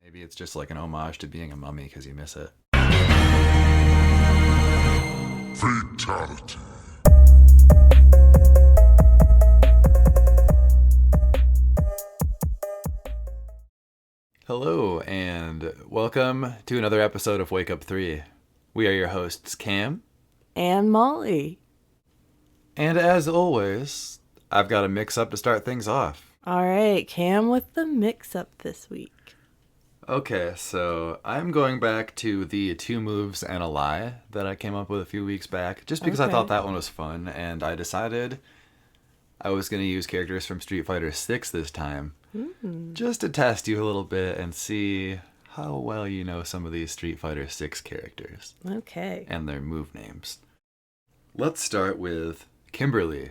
Maybe it's just like an homage to being a mummy because you miss it. Fatality. Hello, and welcome to another episode of Wake Up 3. We are your hosts, Cam. And Molly. And as always, I've got a mix-up to start things off. All right, Cam with the mix-up this week. Okay, so I'm going back to the 2 moves and a lie that I came up with a few weeks back, just because I thought that one was fun, and I decided I was going to use characters from Street Fighter 6 this time, just to test you a little bit and see how well you know some of these Street Fighter 6 characters. Okay. And their move names. Let's start with Kimberly.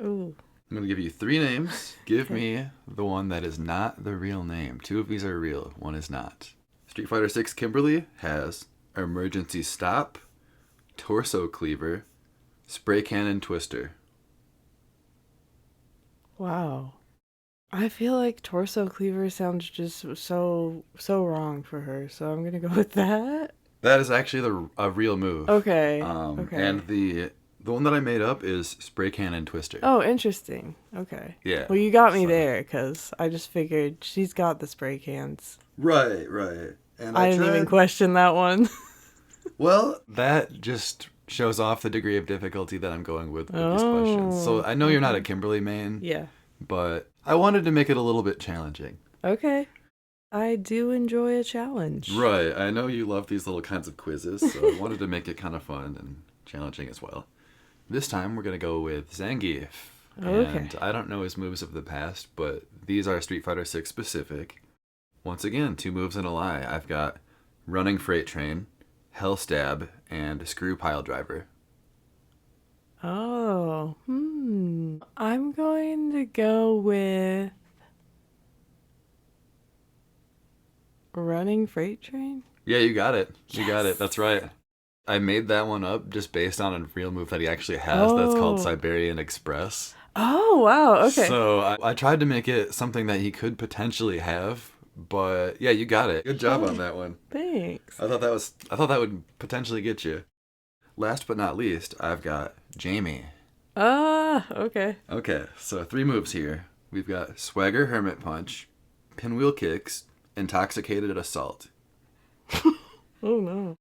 Ooh. I'm going to give you 3 names. Give me the one that is not the real name. 2 of these are real. 1 is not. Street Fighter 6 Kimberly has Emergency Stop, Torso Cleaver, Spray Cannon Twister. Wow. I feel like Torso Cleaver sounds just so wrong for her, so I'm going to go with that. That is actually a real move. Okay. And the one that I made up is Spray Cannon Twister. Oh, interesting. Okay. Yeah. Well, you got me there, because I just figured she's got the spray cans. Right. And I didn't even question that one. Well, that just shows off the degree of difficulty that I'm going with these questions. So I know you're not a Kimberly main. Yeah. But I wanted to make it a little bit challenging. Okay. I do enjoy a challenge. Right. I know you love these little kinds of quizzes, so I wanted to make it kind of fun and challenging as well. This time we're going to go with Zangief. Okay. And I don't know his moves of the past, but these are Street Fighter 6 specific. Once again, 2 moves and a lie. I've got Running Freight Train, Hell Stab, and Screw Pile Driver. Oh, I'm going to go with Running Freight Train. Yeah, you got it. You Yes. got it. That's right. I made that one up just based on a real move that he actually has that's called Siberian Express. Oh, wow. Okay. So I tried to make it something that he could potentially have, but yeah, you got it. Good job on that one. Thanks. I thought that would potentially get you. Last but not least, I've got Jamie. Okay. Okay, so 3 moves here. We've got Swagger Hermit Punch, Pinwheel Kicks, Intoxicated Assault. Oh, no.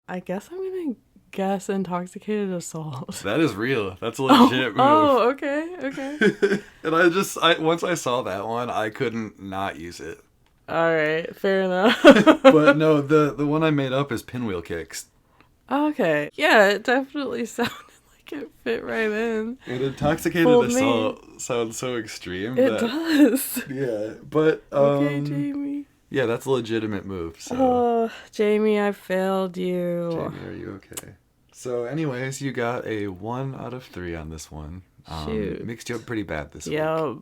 I guess I'm going to guess Intoxicated Assault. That is real. That's a legit move. Oh, okay. And once I saw that one, I couldn't not use it. All right, fair enough. But no, the one I made up is Pinwheel Kicks. Okay. Yeah, it definitely sounded like it fit right in. And Intoxicated Assault sounds so extreme. It does. Yeah, but Okay, Jamie. yeah, that's a legitimate move. So, Oh, Jamie, I failed you. Jamie, are you okay? So, anyways, you got a 1 out of 3 on this one. Shoot. Mixed you up pretty bad this week. Yeah,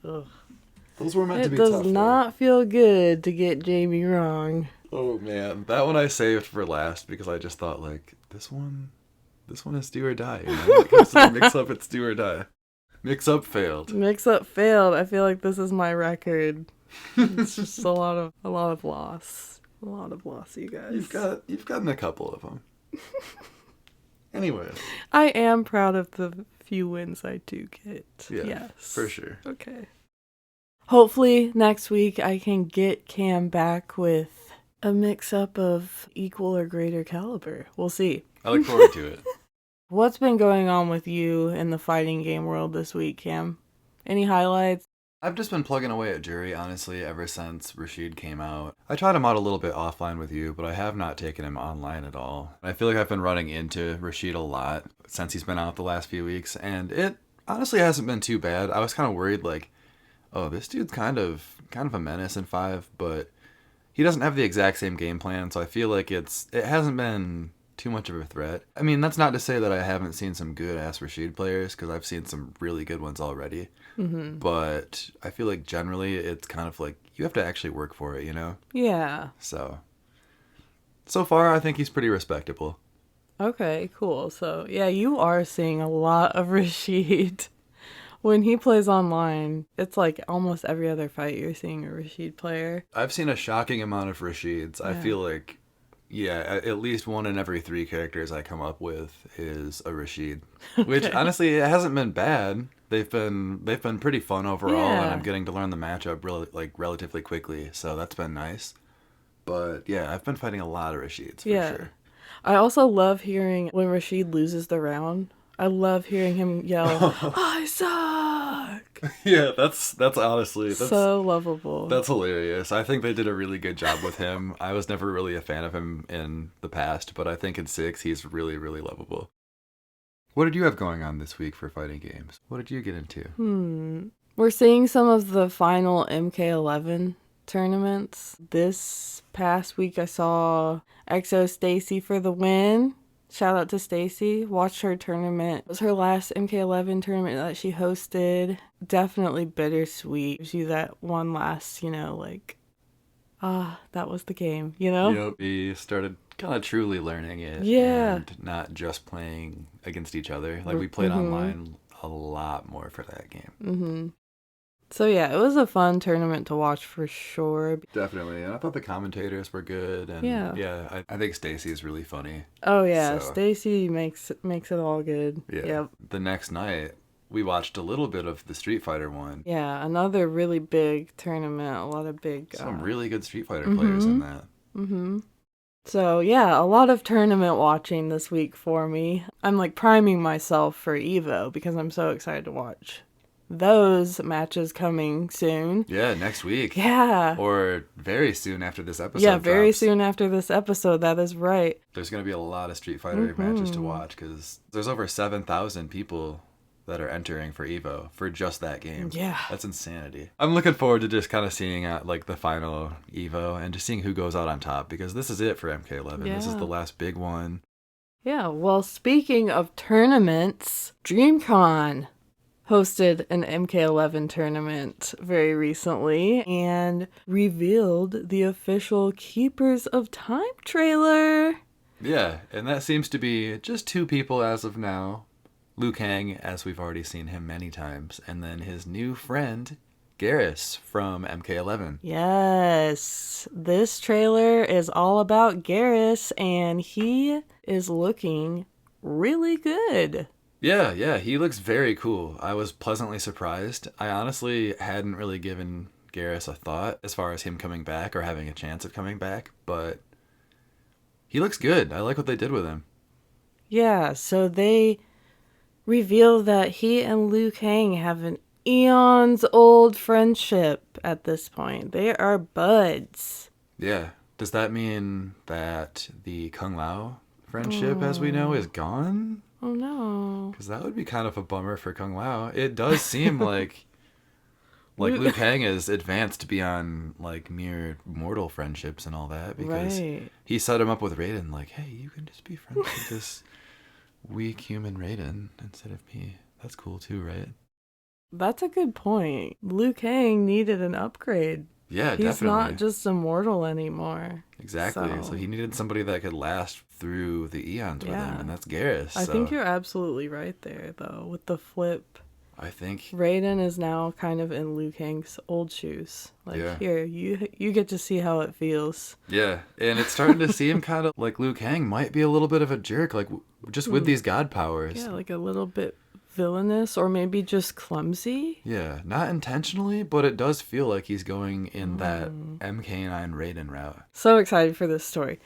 Those were meant to it be does tough. not feel good to get Jamie wrong. Oh man, that one I saved for last because I just thought like this one is do or die. You know? When it comes to the mix up, it's do or die. Mix up failed. Mix up failed. I feel like this is my record. It's just a lot of loss. A lot of loss, you guys. You've gotten a couple of them. Anyways. I am proud of the few wins I do get. Yeah, yes. for sure. Okay. Hopefully next week I can get Cam back with a mix-up of equal or greater caliber. We'll see. I look forward to it. What's been going on with you in the fighting game world this week, Cam? Any highlights? I've just been plugging away at Jury, honestly, ever since Rashid came out. I tried him out a little bit offline with you, but I have not taken him online at all. I feel like I've been running into Rashid a lot since he's been out the last few weeks, and it honestly hasn't been too bad. I was kind of worried, like, oh, this dude's kind of a menace in 5, but he doesn't have the exact same game plan, so I feel like it hasn't been too much of a threat. I mean, that's not to say that I haven't seen some good-ass Rashid players, because I've seen some really good ones already. Mm-hmm. But I feel like generally it's kind of like you have to actually work for it, you know? Yeah. So far, I think he's pretty respectable. Okay, cool. So, yeah, you are seeing a lot of Rashid. When he plays online, it's like almost every other fight you're seeing a Rashid player. I've seen a shocking amount of Rashids. I feel like, yeah, at least one in every 3 characters I come up with is a Rashid. Which, honestly, it hasn't been bad. They've been pretty fun overall, and I'm getting to learn the matchup relatively quickly, so that's been nice. But, yeah, I've been fighting a lot of Rashids, for sure. I also love hearing when Rashid loses the round. I love hearing him yell, I suck! Yeah, that's honestly... so lovable. That's hilarious. I think they did a really good job with him. I was never really a fan of him in the past, but I think in 6, he's really, really lovable. What did you have going on this week for fighting games? What did you get into? We're seeing some of the final MK11 tournaments. This past week I saw EXO Stacy for the win. Shout out to Stacy. Watched her tournament. It was her last MK11 tournament that she hosted. Definitely bittersweet. Gives you that one last, that was the game, We started kind of truly learning it. Yeah. And not just playing against each other. Like, we played online a lot more for that game. Mm-hmm. So yeah, it was a fun tournament to watch for sure. Definitely. And I thought the commentators were good. And I think Stacy is really funny. Oh yeah, so. Stacy makes it all good. Yeah. Yep. The next night, we watched a little bit of the Street Fighter one. Yeah, another really big tournament. A lot of some really good Street Fighter players in that. Mm-hmm. So yeah, a lot of tournament watching this week for me. I'm like priming myself for EVO because I'm so excited to watch those matches coming soon. Yeah, next week. Yeah. Or very soon after this episode Yeah, very drops. soon after this episode. That is right. There's going to be a lot of Street Fighter matches to watch because there's over 7,000 people that are entering for EVO for just that game. Yeah. That's insanity. I'm looking forward to just kind of seeing the final EVO and just seeing who goes out on top because this is it for MK11. Yeah. This is the last big one. Yeah, well, speaking of tournaments, DreamCon hosted an MK11 tournament very recently and revealed the official Keepers of Time trailer. Yeah, and that seems to be just 2 people as of now. Liu Kang, as we've already seen him many times, and then his new friend, Geras from MK11. Yes, this trailer is all about Geras, and he is looking really good. Yeah, he looks very cool. I was pleasantly surprised. I honestly hadn't really given Geras a thought as far as him coming back or having a chance of coming back, but he looks good. I like what they did with him. Yeah, so they reveal that he and Liu Kang have an eons old friendship at this point. They are buds. Yeah. Does that mean that the Kung Lao friendship as we know is gone? Oh no. Because that would be kind of a bummer for Kung Lao. It does seem like Liu Kang is advanced beyond mere mortal friendships and all that because he set him up with Raiden hey, you can just be friends with this weak human Raiden instead of me. That's cool too, right? That's a good point. Liu Kang needed an upgrade. Yeah, He's definitely. not just immortal anymore. Exactly. So he needed somebody that could last through the eons with him, and that's Geras. I think you're absolutely right there, though, with the flip. I think Raiden is now kind of in Liu Kang's old shoes. Here, you get to see how it feels. Yeah, and it's starting to seem kind of like Liu Kang might be a little bit of a jerk, just with these god powers. Yeah, a little bit villainous or maybe just clumsy. Yeah, not intentionally, but it does feel like he's going in that MK9 Raiden route. So excited for this story.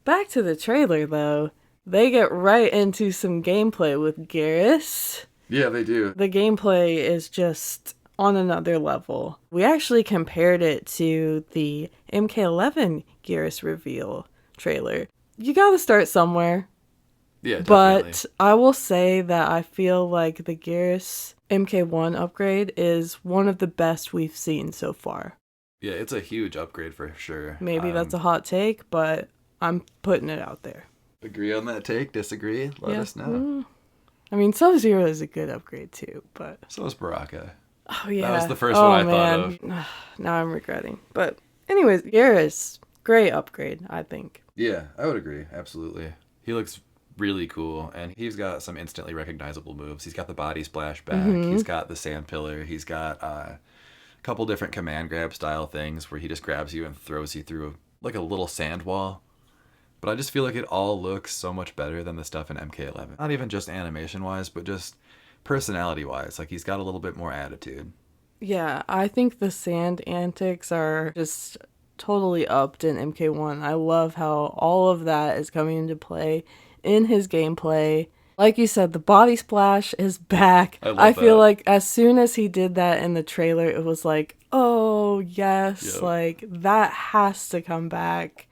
Back to the trailer, though. They get right into some gameplay with Geras. Yeah, they do. The gameplay is just on another level. We actually compared it to the MK11 Geras reveal trailer. You gotta start somewhere. Yeah, definitely. But I will say that I feel like the Geras MK1 upgrade is one of the best we've seen so far. Yeah, it's a huge upgrade for sure. Maybe that's a hot take, but I'm putting it out there. Agree on that take? Disagree? Let us know. I mean, Sub-Zero is a good upgrade too, but... So is Baraka. Oh, yeah. That was the first one I thought of. Now I'm regretting. But anyways, Geras, great upgrade, I think. Yeah, I would agree. Absolutely. He looks really cool. And he's got some instantly recognizable moves. He's got the body splash back. Mm-hmm. He's got the sand pillar. He's got a couple different command grab style things where he just grabs you and throws you through like a little sand wall. But I just feel like it all looks so much better than the stuff in MK11. Not even just animation wise, but just personality wise. Like he's got a little bit more attitude. Yeah, I think the sand antics are just totally upped in MK1. I love how all of that is coming into play in his gameplay. Like you said, the body splash is back. I love I feel that. like as soon as he did that in the trailer, it was like, oh, yes, Yep. like that has to come back.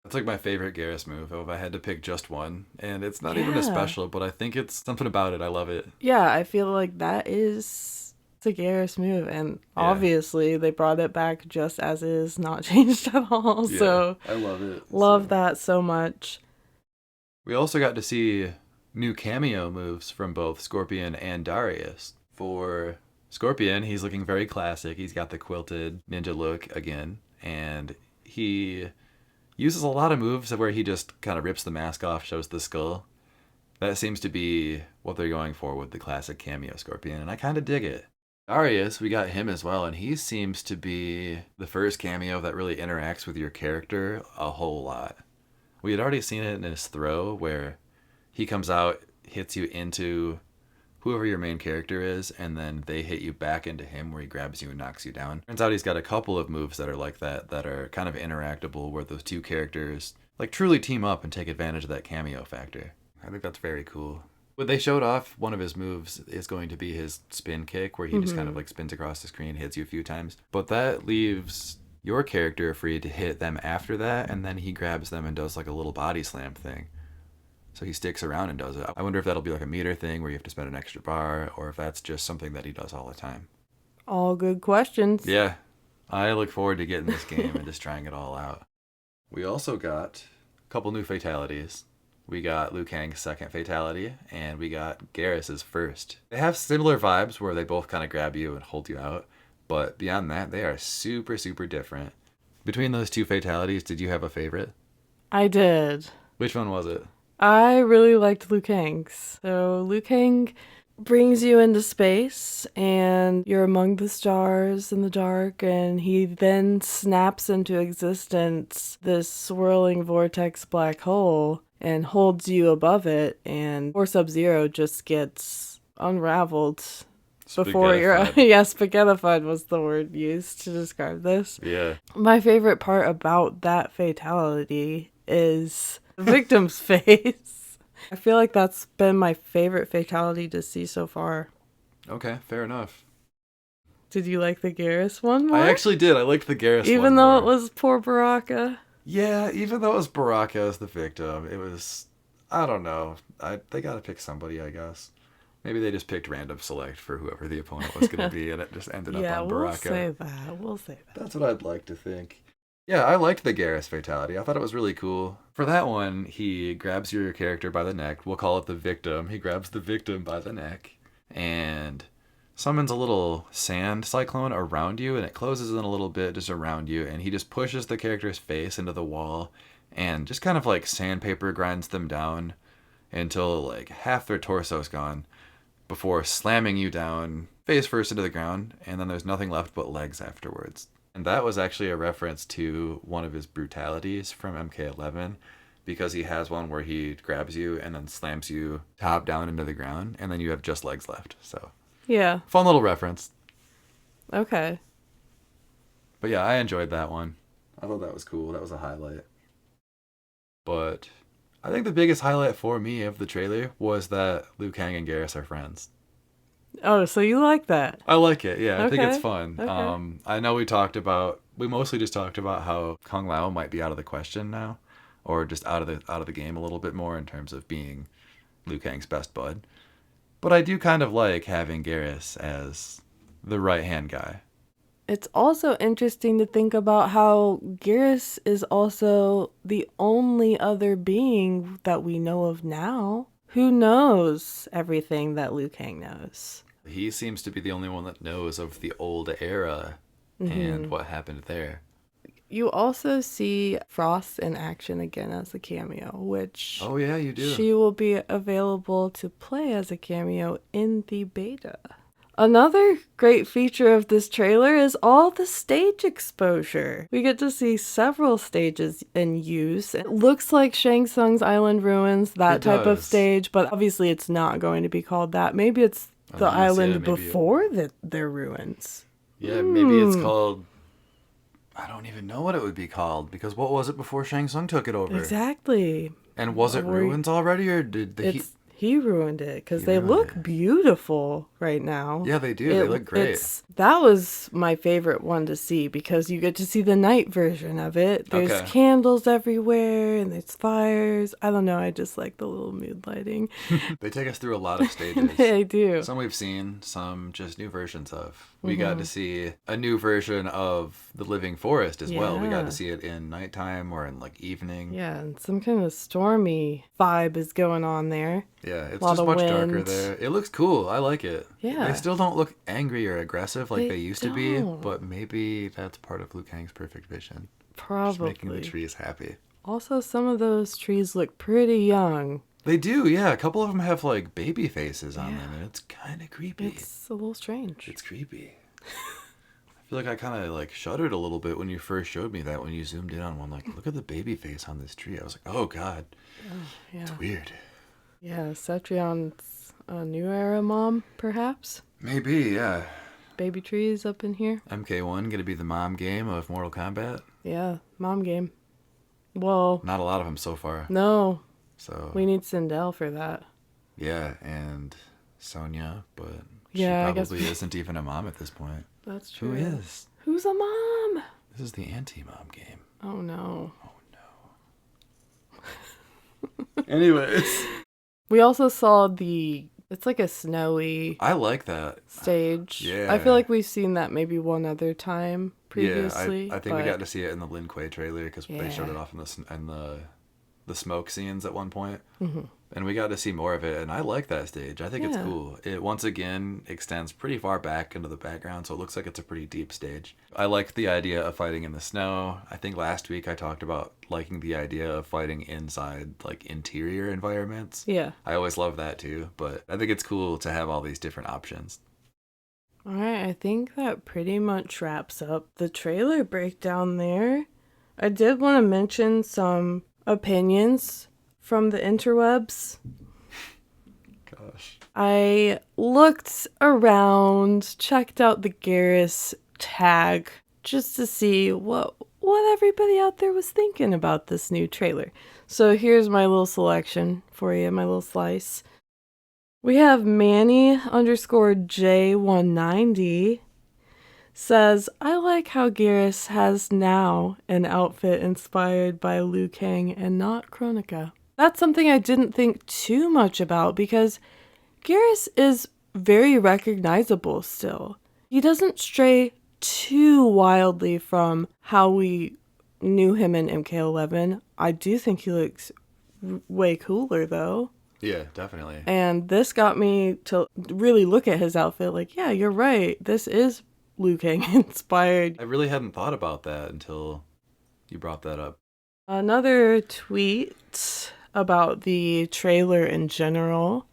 That's like my favorite Geras move if I had to pick just one. And it's not even a Yeah. special, but I think it's something about it. I love it. Yeah, I feel like that is the Geras move, and Yeah. obviously they brought it back just as is, not changed at all. Yeah, So I love it. love So- that so much. We also got to see new cameo moves from both Scorpion and Darius. For Scorpion, he's looking very classic. He's got the quilted ninja look again, and he uses a lot of moves where he just kind of rips the mask off, shows the skull. That seems to be what they're going for with the classic cameo Scorpion, and I kind of dig it. Darius, we got him as well, and he seems to be the first cameo that really interacts with your character a whole lot. We had already seen it in his throw where he comes out, hits you into whoever your main character is, and then they hit you back into him where he grabs you and knocks you down. Turns out he's got a couple of moves that are like that are kind of interactable where those two characters like truly team up and take advantage of that cameo factor. I think that's very cool. But they showed off one of his moves is going to be his spin kick where he just kind of like spins across the screen, hits you a few times. But that leaves your character free to hit them after that, and then he grabs them and does like a little body slam thing. So he sticks around and does it. I wonder if that'll be like a meter thing where you have to spend an extra bar, or if that's just something that he does all the time. All good questions. Yeah, I look forward to getting this game and just trying it all out. We also got a couple new fatalities. We got Liu Kang's second fatality, and we got Geras' first. They have similar vibes where they both kind of grab you and hold you out, but beyond that, they are super, super different. Between those two fatalities, did you have a favorite? I did. Which one was it? I really liked Liu Kang's. So Liu Kang brings you into space and you're among the stars in the dark, and he then snaps into existence this swirling vortex black hole and holds you above it, and poor Sub-Zero just gets unraveled before you're Spaghettified. yeah, spaghettified was the word used to describe this. Yeah. My favorite part about that fatality is the victim's face. I feel like that's been my favorite fatality to see so far. Okay, fair enough. Did you like the Geras one more? I actually did. I liked the Geras one Even though it more. was poor Baraka. Yeah, even though it was Baraka as the victim, it was... I don't know. They gotta pick somebody, I guess. Maybe they just picked random select for whoever the opponent was going to be, and it just ended up Yeah, on we'll Baraka. say that. We'll say that. That's what I'd like to think. Yeah, I liked the Geras fatality. I thought it was really cool. For that one, he grabs your character by the neck. We'll call it the victim. He grabs the victim by the neck and summons a little sand cyclone around you, and it closes in a little bit just around you, and he just pushes the character's face into the wall and just kind of like sandpaper grinds them down until like half their torso's gone before slamming you down face first into the ground, and then there's nothing left but legs afterwards. And that was actually a reference to one of his brutalities from MK11, because he has one where he grabs you and then slams you top down into the ground, and then you have just legs left. So, Yeah. fun little reference. Okay. But yeah, I enjoyed that one. I thought that was cool. That was a highlight. But I think the biggest highlight for me of the trailer was that Liu Kang and Geras are friends. Oh, so you like that? I like it. Yeah, I think it's Okay, fun. okay. I know we mostly just talked about how Kung Lao might be out of the question now, or just out of the game a little bit more in terms of being Liu Kang's best bud. But I do kind of like having Geras as the right-hand guy. It's also interesting to think about how Geras is also the only other being that we know of now who knows everything that Liu Kang knows. He seems to be the only one that knows of the old era and what happened there. You also see Frost in action again as a cameo, which Oh yeah, you do. she will be available to play as a cameo in the beta. Another great feature of this trailer is all the stage exposure. We get to see several stages in use. It looks like Shang Tsung's Island Ruins, that It type of does. stage, but obviously it's not going to be called that. Maybe it's the Unless, island yeah, maybe before their ruins. Yeah, maybe it's called. I don't even know what it would be called, because what was it before Shang Tsung took it over? Exactly. And was it ruins already, or did the He ruined it because He they ruined look it. beautiful right now. Yeah, they do. They look great. That was my favorite one to see because you get to see the night version of it. There's Okay. candles everywhere and there's fires. I don't know. I just like the little mood lighting. They take us through a lot of stages. They do. Some we've seen, some just new versions of. We got to see a new version of the Living Forest as well. We got Yeah. to see it in nighttime or in like evening. Yeah, and some kind of stormy vibe is going on there. Yeah, it's Lot just of much darker wind. there. It looks cool. I like it. Yeah. They still don't look angry or aggressive like They they used to be, don't. but maybe that's part of Liu Kang's perfect vision. Just Probably. making the trees happy. Also, some of those trees look pretty young. They do, yeah. A couple of them have like baby faces on them, and it's kind of creepy. It's a little strange. It's creepy. I feel like I kind of like shuddered a little bit when you first showed me that, when you zoomed in on one. Like, look at the baby face on this tree. I was like, oh god, Yeah. it's weird. Yeah, Cetrion's a new era mom, perhaps. Maybe, yeah. Baby trees up in here. MK1 gonna be the mom game of Mortal Kombat. Yeah, mom game. Well, Not a lot of them so far. no, So we need Sindel for that. yeah, and Sonya, but Yeah, I she guess probably isn't even a mom at this point. That's true. Who is? Who's a mom? This is the anti-mom game. Oh no. Anyways, We also saw it's like a snowy I like that. stage. Yeah. I feel like we've seen that maybe one other time previously. Yeah, I think we but- got to see it in the Lin Kuei trailer because they showed Yeah. it off in the smoke scenes at one point. Mhm. And we got to see more of it, and I like that stage. I think it's Yeah. cool. It once again extends pretty far back into the background, so it looks like it's a pretty deep stage. I like the idea of fighting in the snow. I think last week I talked about liking the idea of fighting inside like interior environments. Yeah. I always love that too, but I think it's cool to have all these different options. All right, I think that pretty much wraps up the trailer breakdown there. I did want to mention some opinions from the interwebs. Gosh. I looked around, checked out the Geras tag just to see what everybody out there was thinking about this new trailer. So here's my little selection for you, my little slice. We have Manny _ J190 says, I like how Geras has now an outfit inspired by Liu Kang and not Kronika. That's something I didn't think too much about because Geras is very recognizable still. He doesn't stray too wildly from how we knew him in MK11. I do think he looks way cooler though. Yeah, definitely. And this got me to really look at his outfit like, yeah, you're right. This is Liu Kang inspired. I really hadn't thought about that until you brought that up. Another tweet about the trailer in general.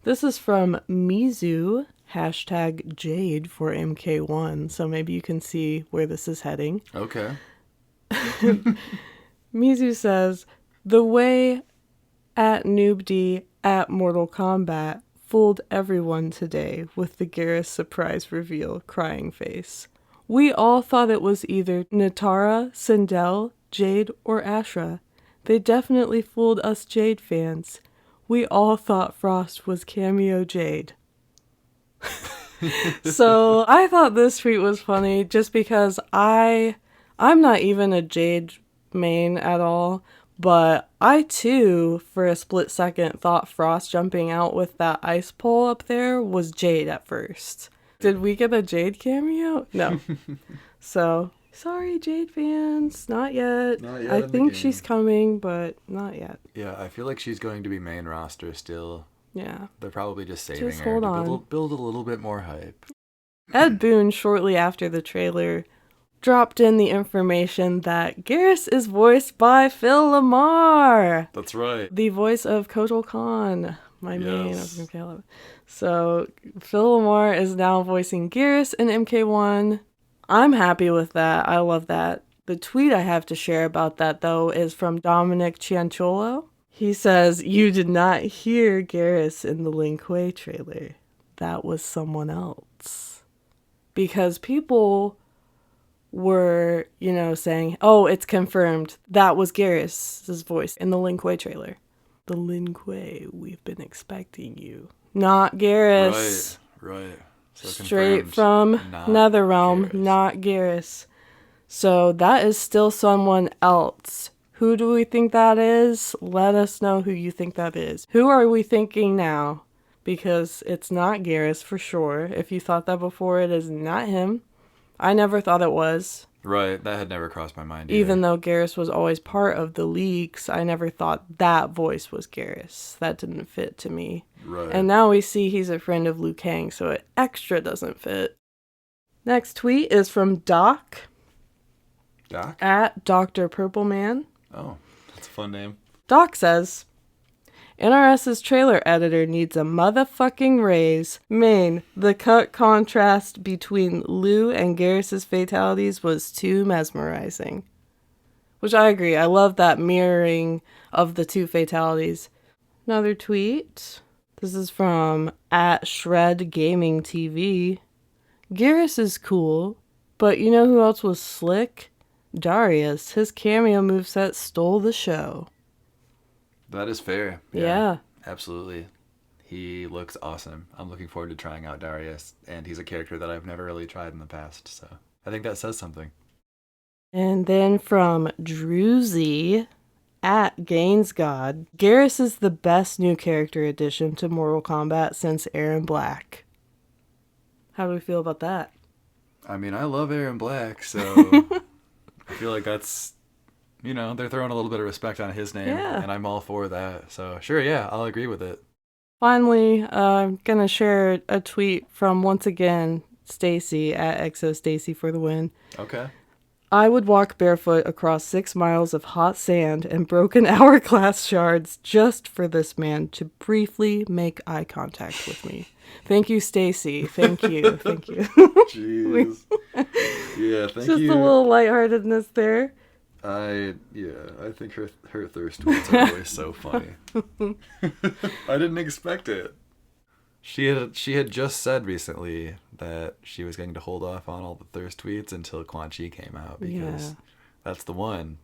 This is from Mizu, #Jade for MK1. So maybe you can see where this is heading. Okay. Mizu says, the way @Noobd @Mortal Kombat fooled everyone today with the Geras surprise reveal crying face. We all thought it was either Natara, Sindel, Jade, or Ashra. They definitely fooled us Jade fans. We all thought Frost was cameo Jade. So I thought this tweet was funny just because I'm not even a Jade main at all, but I too, for a split second, thought Frost jumping out with that ice pole up there was Jade at first. Did we get a Jade cameo? No. So, sorry Jade fans, not yet. Not yet I in the think game. she's coming, but not yet. Yeah, I feel like she's going to be main roster still. Yeah. They're probably just saving Just her hold to on. build a little bit more hype. Ed Boon, shortly after the trailer, dropped in the information that Geras is voiced by Phil Lamar, That's right. the voice of Kotal Khan, my main of Yes. MK11. So Phil Lamar is now voicing Geras in MK1. I'm happy with that. I love that. The tweet I have to share about that, though, is from Dominic Cianciolo. He says, "You did not hear Geras in the Lin Kuei trailer. That was someone else." Because people were, saying, "Oh, it's confirmed. That was Geras' voice in the Lin Kuei trailer. The Lin Kuei, we've been expecting you." Not Geras. Right. So Straight confirmed, from not NetherRealm, Geras. not Geras. So that is still someone else. Who do we think that is? Let us know who you think that is. Who are we thinking now? Because it's not Geras for sure. If you thought that before, it is not him. I never thought it was. Right, that had never crossed my mind Even either. though Geras was always part of the leaks, I never thought that voice was Geras. That didn't fit to me. Right. And now we see he's a friend of Liu Kang, so it extra doesn't fit. Next tweet is from Doc Doc? at Dr. Purple Man. Oh, that's a fun name. Doc says, NRS's trailer editor needs a motherfucking raise. Main, the cut contrast between Liu and Geras' fatalities was too mesmerizing. Which I agree. I love that mirroring of the two fatalities. Another tweet. This is from at Shred Gaming TV. Geras is cool, but you know who else was slick? Darius. His cameo moveset stole the show. That is fair. Yeah. Absolutely. He looks awesome. I'm looking forward to trying out Darius, and he's a character that I've never really tried in the past, so I think that says something. And then from Druzy at Gainsgod, Geras is the best new character addition to Mortal Kombat since Aaron Black. How do we feel about that? I mean, I love Aaron Black, so I feel like that's, they're throwing a little bit of respect on his name, Yeah. and I'm all for that. So sure, yeah, I'll agree with it. Finally, I'm going to share a tweet from, once again, Stacy at ExoStacy for the win. Okay. I would walk barefoot across 6 miles of hot sand and broken hourglass shards just for this man to briefly make eye contact with me. Thank you, Stacy. Thank you. Thank you. Jeez. Yeah, thank Just you. a little lightheartedness there. I think her thirst tweets are always so funny. I didn't expect it. She had just said recently that she was going to hold off on all the thirst tweets until Quan Chi came out because that's the one.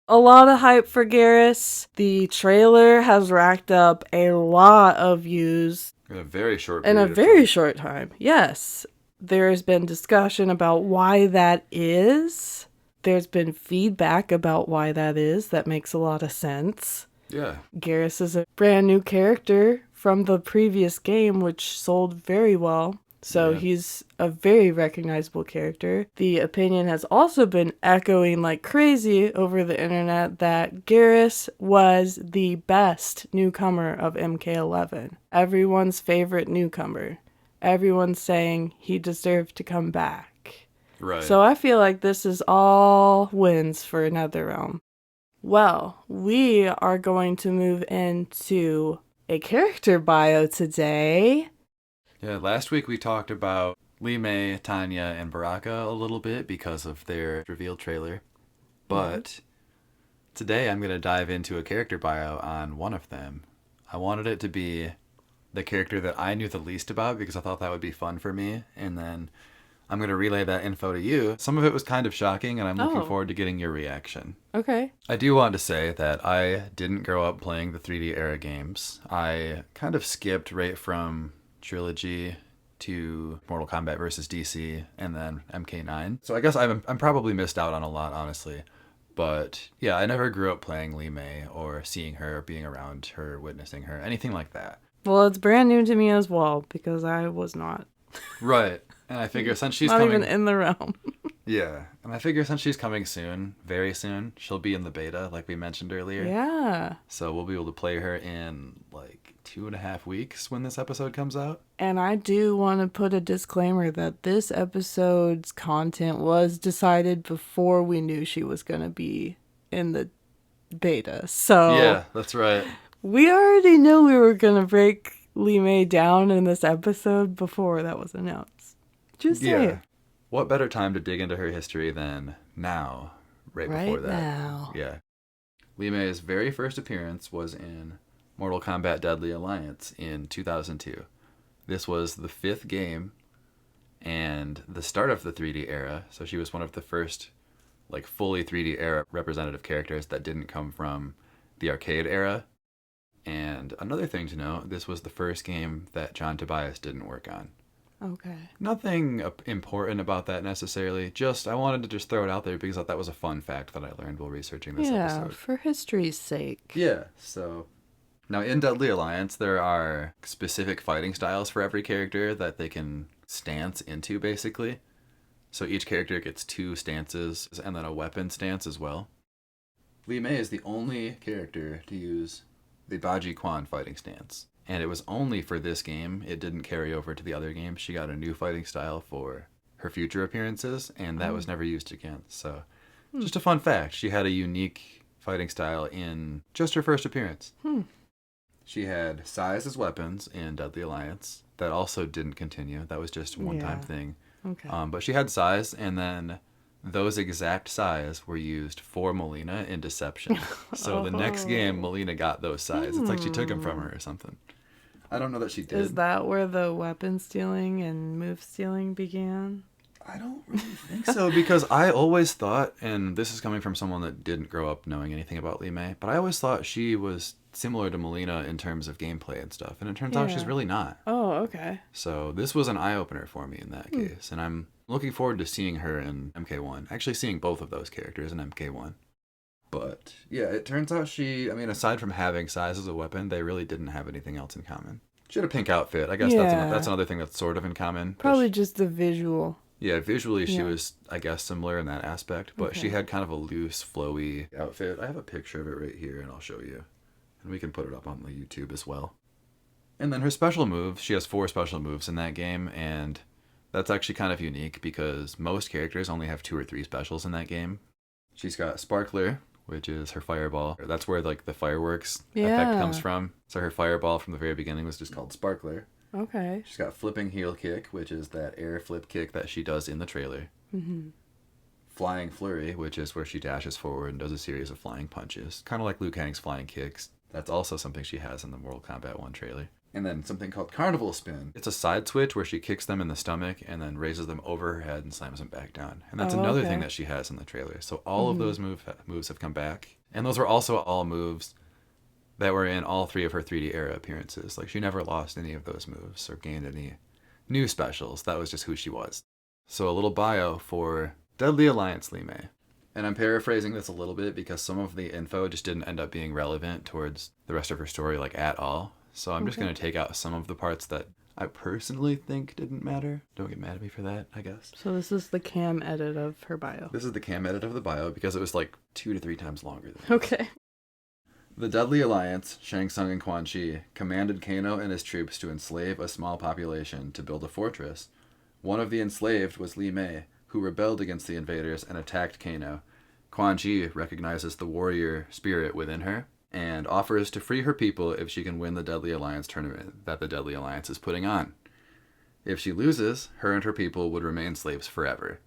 A lot of hype for Geras. The trailer has racked up a lot of views In a very short in period a of very time. short time. Yes. There's been discussion about why that is. There's been feedback about why that is. That makes a lot of sense. Yeah. Geras is a brand new character from the previous game, which sold very well. So he's a very recognizable character. The opinion has also been echoing like crazy over the internet that Geras was the best newcomer of MK11. Everyone's favorite newcomer. Everyone's saying he deserved to come back. Right. So I feel like this is all wins for NetherRealm. Well, we are going to move into a character bio today. Yeah, last week we talked about Li Mei, Tanya, and Baraka a little bit because of their reveal trailer. But today I'm going to dive into a character bio on one of them. I wanted it to be the character that I knew the least about because I thought that would be fun for me. And then I'm going to relay that info to you. Some of it was kind of shocking, and I'm looking forward to getting your reaction. Okay. I do want to say that I didn't grow up playing the 3D era games. I kind of skipped right from Trilogy to Mortal Kombat vs. DC and then MK9. So I guess I'm probably missed out on a lot, honestly. But yeah, I never grew up playing Li Mei or seeing her, being around her, witnessing her, anything like that. Well, it's brand new to me as well because I was not. Right. And I figure since she's not coming... even in the realm. Yeah. And I figure since she's coming soon, very soon, she'll be in the beta like we mentioned earlier. Yeah. So we'll be able to play her in like 2.5 weeks when this episode comes out. And I do want to put a disclaimer that this episode's content was decided before we knew she was going to be in the beta. So Yeah, that's right. we already knew we were going to break Li Mei down in this episode before that was announced. Just saying. What better time to dig into her history than now, right before that? Now. Yeah. Li Mei's very first appearance was in Mortal Kombat Deadly Alliance in 2002. This was the 5th game and the start of the 3D era, so she was one of the first like fully 3D era representative characters that didn't come from the arcade era. And another thing to note, this was the first game that John Tobias didn't work on. Okay. Nothing important about that necessarily. I wanted to just throw it out there because that was a fun fact that I learned while researching this episode. Yeah, for history's sake. Yeah, so... Now, in Deadly Alliance, there are specific fighting styles for every character that they can stance into, basically. So each character gets 2 stances and then a weapon stance as well. Li Mei is the only character to use the Baji Quan fighting stance. And it was only for this game. It didn't carry over to the other games. She got a new fighting style for her future appearances, and that was never used again. So, just a fun fact. She had a unique fighting style in just her first appearance. She had Sais as weapons in Deadly Alliance. That also didn't continue. That was just a one-time thing. Okay. But she had Sais, and then those exact Sais were used for Melina in Deception. So the next game, Melina got those Sais. It's like she took them from her or something. I don't know that she did. Is that where the weapon stealing and move stealing began? I don't really think so, because I always thought, and this is coming from someone that didn't grow up knowing anything about Li Mei, but I always thought she was similar to Melina in terms of gameplay and stuff, and it turns out she's really not. Oh, okay. So this was an eye-opener for me in that case, and I'm looking forward to seeing her in MK1. Actually seeing both of those characters in MK1. But, yeah, it turns out aside from having Sais as a weapon, they really didn't have anything else in common. She had a pink outfit. I guess that's another thing that's sort of in common. Probably just the visual. Yeah, visually she was, I guess, similar in that aspect, but she had kind of a loose, flowy outfit. I have a picture of it right here, and I'll show you. And we can put it up on the YouTube as well. And then her special moves, she has 4 special moves in that game, and that's actually kind of unique because most characters only have 2 or 3 specials in that game. She's got Sparkler, which is her fireball. That's where like the fireworks effect comes from. So her fireball from the very beginning was just called Sparkler. Okay. She's got Flipping Heel Kick, which is that air flip kick that she does in the trailer. Flying Flurry, which is where she dashes forward and does a series of flying punches. Kind of like Liu Kang's flying kicks. That's also something she has in the Mortal Kombat 1 trailer. And then something called Carnival Spin. It's a side switch where she kicks them in the stomach and then raises them over her head and slams them back down. And that's another thing that she has in the trailer. So all of those moves have come back. And those were also all moves that were in all 3 of her 3D era appearances. Like, she never lost any of those moves or gained any new specials. That was just who she was. So a little bio for Deadly Alliance Li Mei. And I'm paraphrasing this a little bit because some of the info just didn't end up being relevant towards the rest of her story, like, at all. So I'm just going to take out some of the parts that I personally think didn't matter. Don't get mad at me for that, I guess. So this is the cam edit of her bio. This is the cam edit of the bio because it was like 2 to 3 times longer than Okay. The Deadly Alliance, Shang Tsung and Quan Chi, commanded Kano and his troops to enslave a small population to build a fortress. One of the enslaved was Li Mei, who rebelled against the invaders and attacked Kano. Quan Chi recognizes the warrior spirit within her and offers to free her people if she can win the Deadly Alliance tournament that the Deadly Alliance is putting on. If she loses, her and her people would remain slaves forever.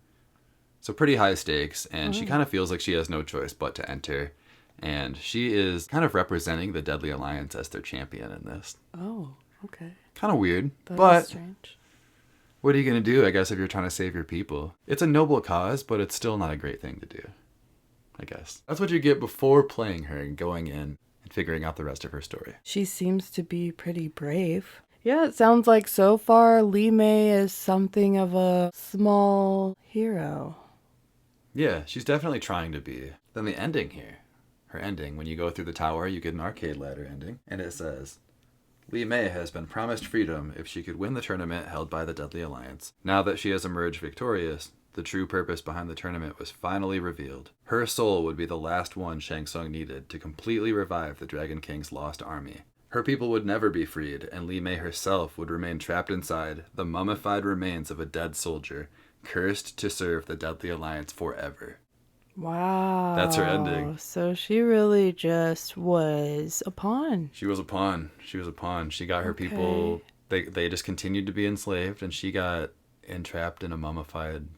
So pretty high stakes, and she kind of feels like she has no choice but to enter. And she is kind of representing the Deadly Alliance as their champion in this. Oh, okay. Kind of weird, That but is strange. what are you going to do, I guess, if you're trying to save your people? It's a noble cause, but it's still not a great thing to do, I guess. That's what you get before playing her and going in and figuring out the rest of her story. She seems to be pretty brave. Yeah, it sounds like so far Li Mei is something of a small hero. Yeah, she's definitely trying to be. Then the ending here. Her ending, when you go through the tower, you get an arcade ladder ending, and it says, Li Mei has been promised freedom if she could win the tournament held by the Deadly Alliance. Now that she has emerged victorious, the true purpose behind the tournament was finally revealed. Her soul would be the last one Shang Tsung needed to completely revive the Dragon King's lost army. Her people would never be freed, and Li Mei herself would remain trapped inside the mummified remains of a dead soldier, cursed to serve the Deadly Alliance forever. Wow. That's her ending. So she really just was a pawn. She was a pawn. She got her people. They just continued to be enslaved, and she got entrapped in a mummified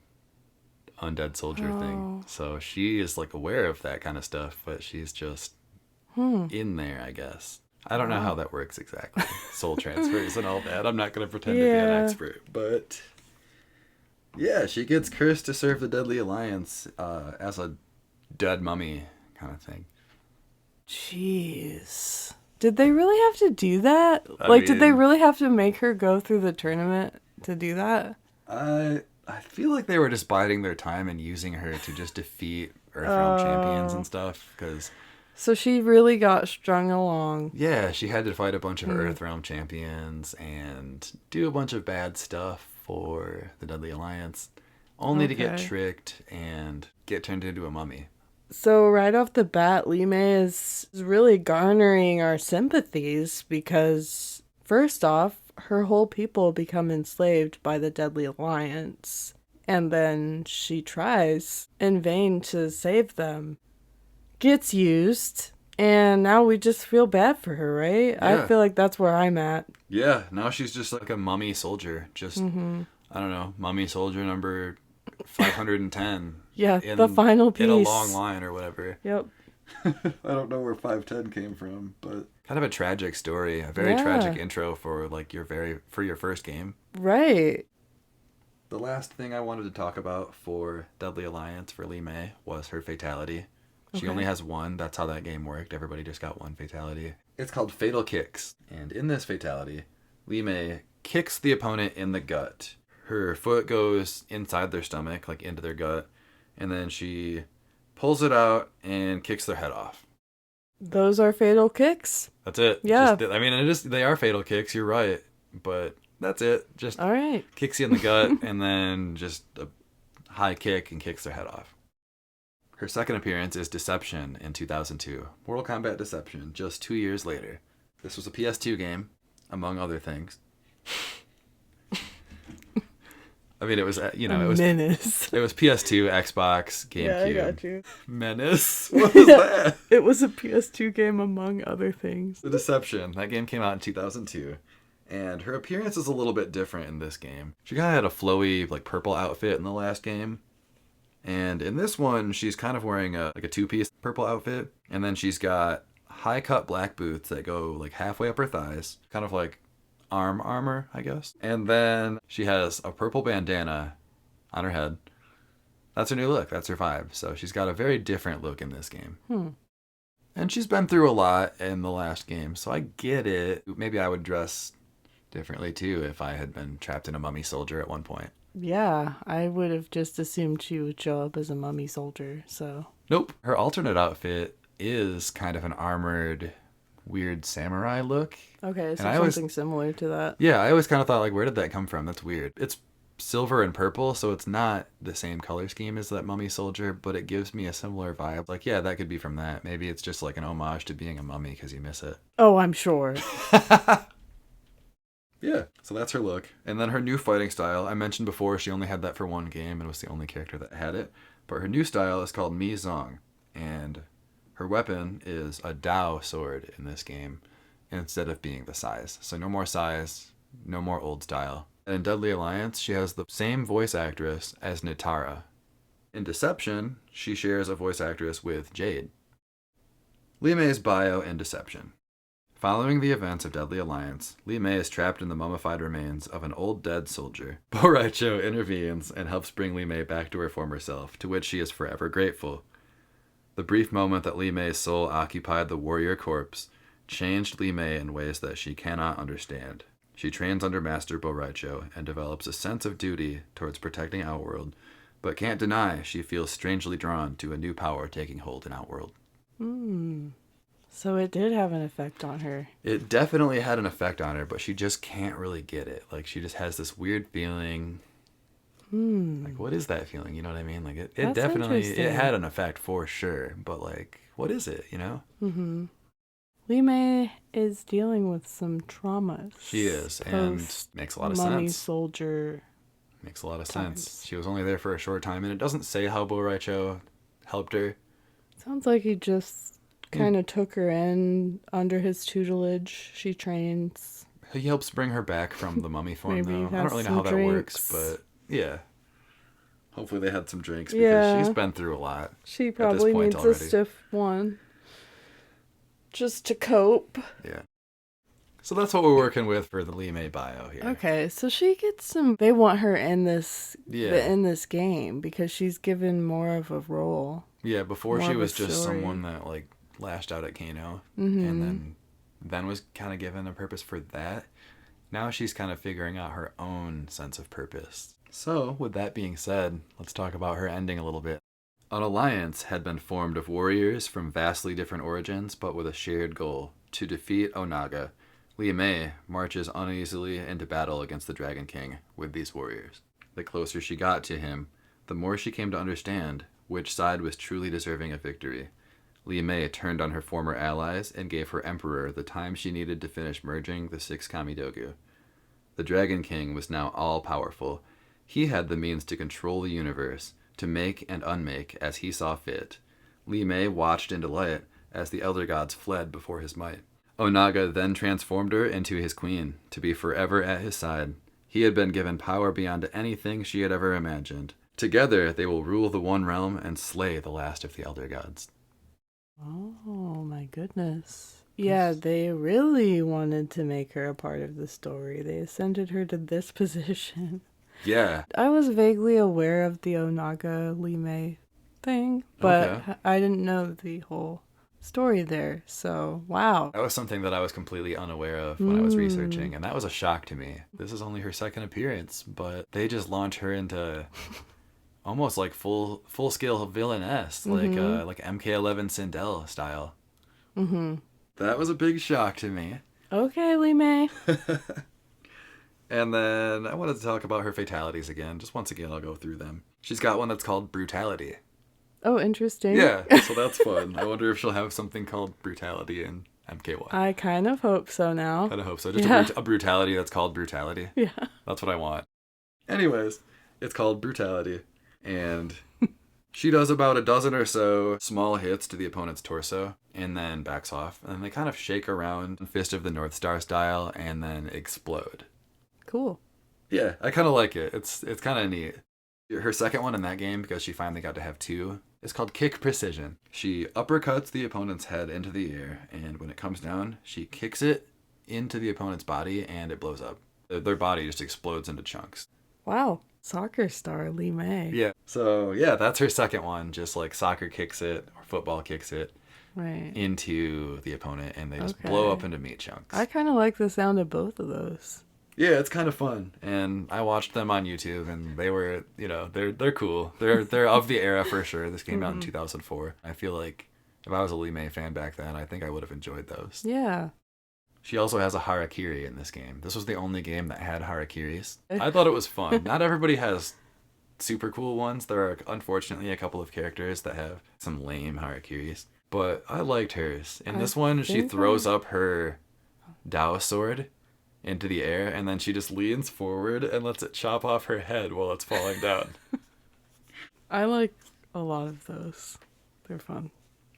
undead soldier thing. So she is like aware of that kind of stuff, but she's just in there, I guess. I don't know how that works exactly. Soul transfers and all that. I'm not going to pretend to be an expert, but yeah, she gets cursed to serve the Deadly Alliance as a dead mummy kind of thing. Jeez. Did they really have to do that? Did they mean, really have to make her go through the tournament to do that? I feel like they were just biding their time and using her to just defeat Earthrealm champions and stuff, because... So she really got strung along. Yeah, she had to fight a bunch of Earthrealm champions and do a bunch of bad stuff for the Deadly Alliance, only to get tricked and get turned into a mummy. So right off the bat, Li Mei is really garnering our sympathies because, first off, her whole people become enslaved by the Deadly Alliance. And then she tries in vain to save them. Gets used, and now we just feel bad for her, right? Yeah. I feel like that's where I'm at. Yeah, now she's just like a mummy soldier. Just, I don't know, mummy soldier number 510. Yeah, the final piece. In a long line or whatever. Yep. I don't know where 510 came from, but kind of a tragic story. A very tragic intro for like your first game. Right. The last thing I wanted to talk about for Deadly Alliance for Li Mei was her fatality. She only has one. That's how that game worked. Everybody just got one fatality. It's called Fatal Kicks. And in this fatality, Li Mei kicks the opponent in the gut. Her foot goes inside their stomach, like into their gut. And then she pulls it out and kicks their head off. Those are fatal kicks? That's it. Yeah. They are fatal kicks. You're right. But that's it. Just all right. Kicks you in the gut and then just a high kick and kicks their head off. Her second appearance is Deception in 2002. Mortal Kombat Deception, just 2 years later. This was a PS2 game, among other things. I mean, it was, Menace. It was PS2, Xbox, GameCube. Yeah, I got you. Menace? What was that? It was a PS2 game, among other things. The Deception. That game came out in 2002. And her appearance is a little bit different in this game. She kind of had a flowy, like, purple outfit in the last game. And in this one, she's kind of wearing a two-piece purple outfit. And then she's got high-cut black boots that go like halfway up her thighs. Kind of like arm armor, I guess. And then she has a purple bandana on her head. That's her new look. That's her vibe. So she's got a very different look in this game. And she's been through a lot in the last game. So I get it. Maybe I would dress differently too if I had been trapped in a mummy soldier at one point. Yeah, I would have just assumed she would show up as a mummy soldier, so... Nope. Her alternate outfit is kind of an armored, weird samurai look. Okay, so something similar to that. Yeah, I always kind of thought, like, where did that come from? That's weird. It's silver and purple, so it's not the same color scheme as that mummy soldier, but it gives me a similar vibe. Like, yeah, that could be from that. Maybe it's just like an homage to being a mummy because you miss it. Oh, I'm sure. Yeah, so that's her look. And then her new fighting style, I mentioned before she only had that for one game and was the only character that had it. But her new style is called Mi Zong. And her weapon is a Dao sword in this game instead of being the size. So no more size, no more old style. And in Deadly Alliance, she has the same voice actress as Nitara. In Deception, she shares a voice actress with Jade. Li Mei's bio in Deception. Following the events of Deadly Alliance, Li Mei is trapped in the mummified remains of an old dead soldier. Bo Raicho intervenes and helps bring Li Mei back to her former self, to which she is forever grateful. The brief moment that Li Mei's soul occupied the warrior corpse changed Li Mei in ways that she cannot understand. She trains under Master Bo Raicho and develops a sense of duty towards protecting Outworld, but can't deny she feels strangely drawn to a new power taking hold in Outworld. So it did have an effect on her. It definitely had an effect on her, but she just can't really get it. Like, she just has this weird feeling. Like, what is that feeling? You know what I mean? Like, it definitely, it had an effect for sure. But, like, what is it, you know? Li Mei is dealing with some traumas. She is, and makes a lot of Mummy sense. soldier. Makes a lot of times. sense. She was only there for a short time, and it doesn't say how Bo Raicho helped her. Sounds like he just kind of took her in under his tutelage. She trains. He helps bring her back from the mummy form, Maybe though. I don't really know how that works, but yeah. Hopefully they had some drinks because she's been through a lot. She probably needs already. a stiff one just to cope. Yeah. So that's what we're working with for the Li Mei bio here. Okay, so she gets some. They want her in this in this game because she's given more of a role. Yeah, before More she of a was just story. someone that like lashed out at Kano, Mm-hmm. and then was kind of given a purpose for that. Now she's kind of figuring out her own sense of purpose. So, with that being said, let's talk about her ending a little bit. An alliance had been formed of warriors from vastly different origins, but with a shared goal: to defeat Onaga. Li Mei marches uneasily into battle against the Dragon King with these warriors. The closer she got to him, the more she came to understand which side was truly deserving of victory. Li Mei turned on her former allies and gave her emperor the time she needed to finish merging the 6 Kamidogu. The Dragon King was now all-powerful. He had the means to control the universe, to make and unmake as he saw fit. Li Mei watched in delight as the elder gods fled before his might. Onaga then transformed her into his queen, to be forever at his side. He had been given power beyond anything she had ever imagined. Together, they will rule the One Realm and slay the last of the elder gods. Oh my goodness. Yeah, they really wanted to make her a part of the story. They ascended her to this position. Yeah. I was vaguely aware of the Onaga Li Mei thing, but I didn't know the whole story there. So, wow. That was something that I was completely unaware of when I was researching, and that was a shock to me. This is only her second appearance, but they just launch her into almost like full-scale villainess, like MK11 Sindel style. Mm-hmm. That was a big shock to me. Okay, Li Mei. And then I wanted to talk about her fatalities again. Just once again, I'll go through them. She's got one that's called Brutality. Oh, interesting. Yeah, so that's fun. I wonder if she'll have something called Brutality in MK1. I kind of hope so now. Kind of hope so. Just a Brutality that's called Brutality. Yeah. That's what I want. Anyways, it's called Brutality. And she does about a dozen or so small hits to the opponent's torso and then backs off. And then they kind of shake around, Fist of the North Star style, and then explode. Cool. Yeah, I kind of like it. It's kind of neat. Her second one in that game, because she finally got to have 2, is called Kick Precision. She uppercuts the opponent's head into the air, and when it comes down, she kicks it into the opponent's body, and it blows up. Their body just explodes into chunks. Wow. Soccer star Li Mei. Yeah. So, yeah, that's her second one. Just like soccer kicks it, or football kicks it into the opponent, and they just blow up into meat chunks. I kind of like the sound of both of those. Yeah, it's kind of fun, and I watched them on YouTube, and they were, they're cool. They're of the era for sure. This came out in 2004. I feel like if I was a Li Mei fan back then, I think I would have enjoyed those. Yeah. She also has a harakiri in this game. This was the only game that had harakiris. I thought it was fun. Not everybody has super cool ones. There are unfortunately a couple of characters that have some lame harakiris, but I liked hers. In this one, she throws up her Dao sword into the air, and then she just leans forward and lets it chop off her head while it's falling down. I like a lot of those. They're fun.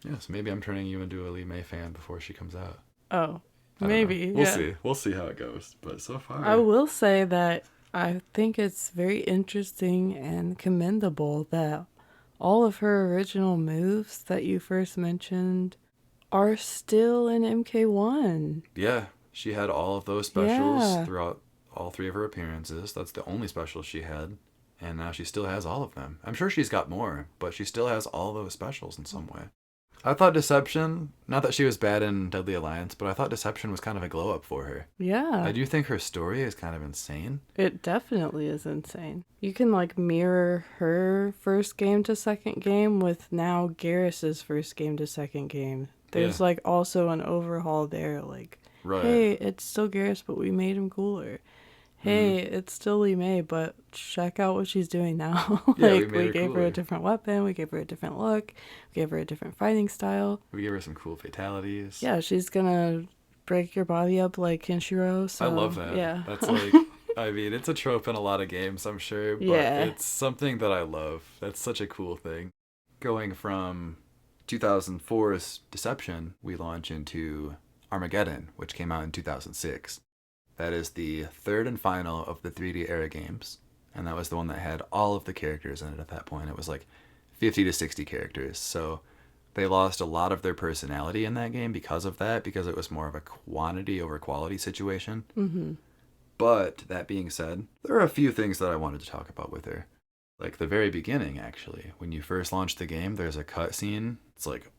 Yeah, so maybe I'm turning you into a Li Mei fan before she comes out. Oh, maybe. We'll see. We'll see how it goes. But so far, I will say that I think it's very interesting and commendable that all of her original moves that you first mentioned are still in MK1. Yeah. She had all of those specials throughout all 3 of her appearances. That's the only specials she had. And now she still has all of them. I'm sure she's got more, but she still has all those specials in some way. I thought Deception, not that she was bad in Deadly Alliance, but I thought Deception was kind of a glow up for her. Yeah. I do think her story is kind of insane. It definitely is insane. You can mirror her first game to second game with now Geras' first game to second game. There's also an overhaul there, right. Hey, it's still Geras, but we made him cooler. hey, it's still Li Mei, but check out what she's doing now. Yeah, we like, made we her gave her cooler. a different weapon, we gave her a different look, we gave her a different fighting style. We gave her some cool fatalities. Yeah, she's gonna break your body up like Kenshiro, so I love that. yeah. That's like, I mean, it's a trope in a lot of games, I'm sure, but Yeah. it's something that I love. That's such a cool thing. Going from 2004's Deception, we launch into Armageddon, which came out in 2006. That is the third and final of the 3D era games, and that was the one that had all of the characters in it at that point. It was like 50 to 60 characters, so they lost a lot of their personality in that game because of that, because it was more of a quantity over quality situation. Mm-hmm. But that being said, there are a few things that I wanted to talk about with her. Like the very beginning, actually. When you first launch the game, there's a cutscene. It's like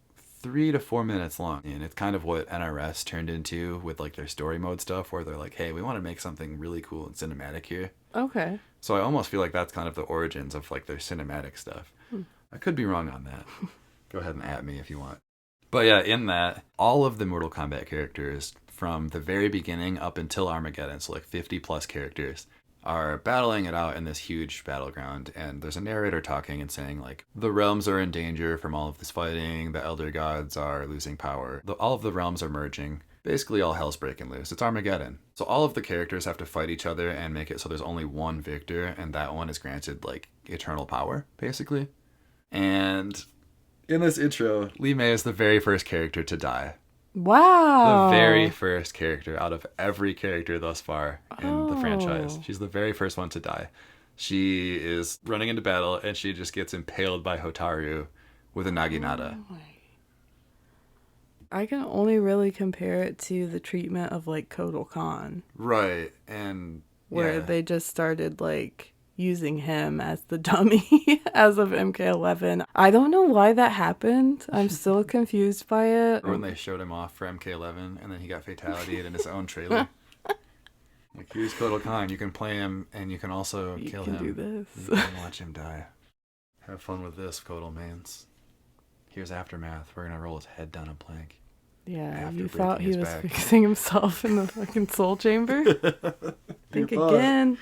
3 to 4 minutes long. And it's kind of what NRS turned into with like their story mode stuff, where they're like, hey, we want to make something really cool and cinematic here. Okay. So I almost feel like that's kind of the origins of like their cinematic stuff. I could be wrong on that. Go ahead and at me if you want. But yeah, in that, all of the Mortal Kombat characters from the very beginning up until Armageddon, so like 50 plus characters, are battling it out in this huge battleground, and there's a narrator talking and saying like, the realms are in danger from all of this fighting, the elder gods are losing power, all of the realms are merging, basically all hell's breaking loose. It's Armageddon. So all of the characters have to fight each other and make it so there's only one victor, and that one is granted like eternal power, basically. And in this intro, Li Mei is the very first character to die. Wow. The very first character out of every character thus far in the franchise. She's the very first one to die. She is running into battle and she just gets impaled by Hotaru with a Naginata. I can only really compare it to the treatment of like Kotal Khan, Right, and where yeah. they just started like using him as the dummy as of MK11. I don't know why that happened. I'm still confused by it. Or when they showed him off for MK11 and then he got fatalityed in his own trailer. Like, here's Kotal Khan, you can play him and you can also kill him. You can do this. You can watch him die. Have fun with this, Kotal Mans. Here's Aftermath. We're gonna roll his head down a plank. Yeah, After you thought breaking he his was back. fixing himself in the fucking soul chamber? Think You thought. again.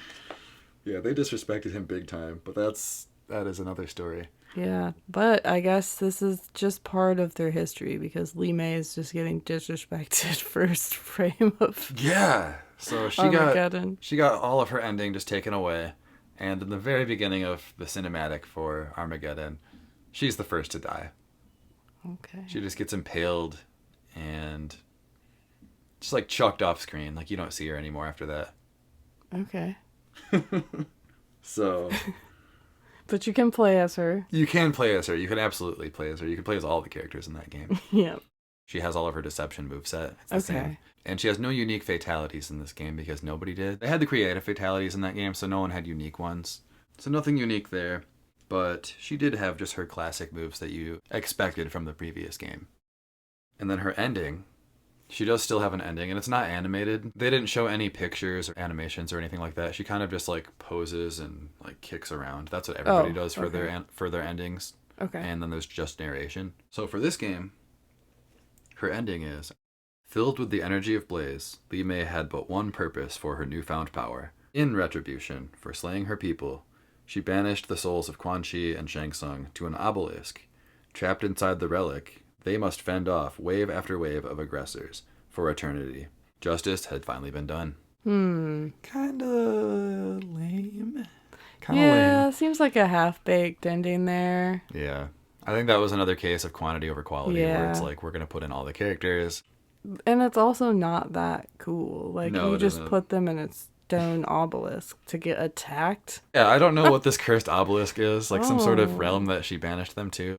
Yeah, they disrespected him big time, but that is another story. Yeah, but I guess this is just part of their history because Li Mei is just getting disrespected first frame of Yeah. So Armageddon. she got all of her ending just taken away, and in the very beginning of the cinematic for Armageddon, she's the first to die. Okay. She just gets impaled and just like chucked off screen. Like you don't see her anymore after that. Okay. So But you can play as her. you can play as her. You can absolutely play as her. You can play as all the characters in that game. Yeah. She has all of her deception moveset. It's the Okay. same. And she has no unique fatalities in this game because nobody did. They had the creative fatalities in that game, so no one had unique ones. So nothing unique there. But she did have just her classic moves that you expected from the previous game. And then her ending, she does still have an ending, and it's not animated. They didn't show any pictures or animations or anything like that. She kind of just like poses and like kicks around. That's what everybody does for their endings. Okay. And then there's just narration. So for this game, her ending is, filled with the energy of Blaze, Li Mei had but one purpose for her newfound power. In retribution for slaying her people, she banished the souls of Quan Chi and Shang Tsung to an obelisk. Trapped inside the relic, they must fend off wave after wave of aggressors for eternity. Justice had finally been done. Kinda lame. Yeah, seems like a half-baked ending there. Yeah. I think that was another case of quantity over quality, where it's Yeah. like, we're going to put in all the characters. And it's also not that cool. Like, No, you it just isn't. put them in a stone obelisk to get attacked. Yeah, I don't know what this cursed obelisk is, like some sort of Oh. realm that she banished them to.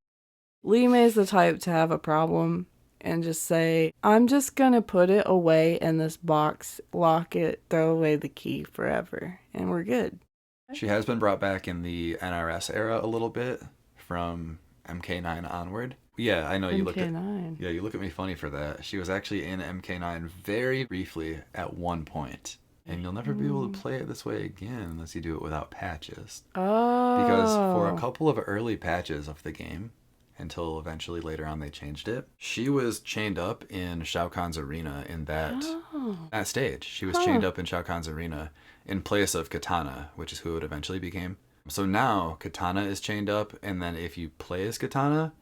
Li Mei's the type to have a problem and just say, I'm just gonna put it away in this box, lock it, throw away the key forever, and we're good. She has been brought back in the NRS era a little bit, from MK9 onward. Yeah, I know you look at MK9. you look at me funny for that. She was actually in MK9 very briefly at one point, and you'll never be able to play it this way again unless you do it without patches. Oh. Because for a couple of early patches of the game, until eventually later on they changed it, she was chained up in Shao Kahn's arena in that At stage. She was chained up in Shao Kahn's arena in place of Katana, which is who it eventually became. So now Katana is chained up, and then if you play as Katana,